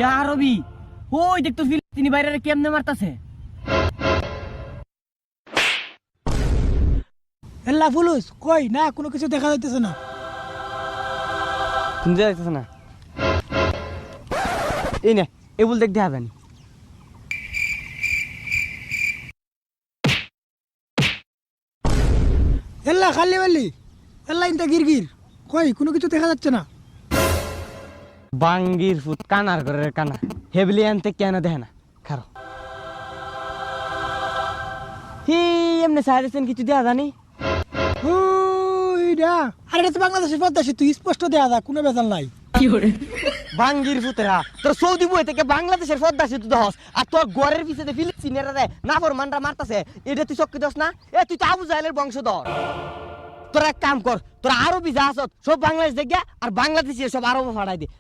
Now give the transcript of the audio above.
ইয়া রবি ওই দেখ তো ফিলিস্তিনি বাইরে কেমনে মারতাছে। এল্লা ফুলুস কই না কোনো কিছু দেখা যাইতেছে না। শুনতে যাইতেছে না। এই নে এবুল দেখ দেখাবেন। এল্লা খালি বালি এল্লা ইনতা গিরগির কই কোনো কিছু দেখা যাচ্ছে না। বাঙ্গির ফুট কানার ঘরের কানা হেবলি আনতে কেন দেখে না খারো হি এমনি সাহায্যেন কিছু দেয়া জানি। ওইডা আরে এটা তো বাংলাদেশের পদ্মা সেতু স্পষ্ট দেয়া যা কোনো বেজাল নাই। বাঙ্গির ফুতেরা তোর সৌদি বই থেকে বাংলাদেশের পদ্মা সেতু দহস আর তোর ঘরের পিছনে ফিলিস্তিনিরা রে নাফর মানরা মারতাছে এটা তুই চক্কি দস না। এ তুই তো আবু জাহেলের বংশধর। তোরা এক কাম কর তোরা আরবি যা আসত সব বাংলাদেশ দেখে আর বাংলাদেশি সব আরব ফাড়াই দে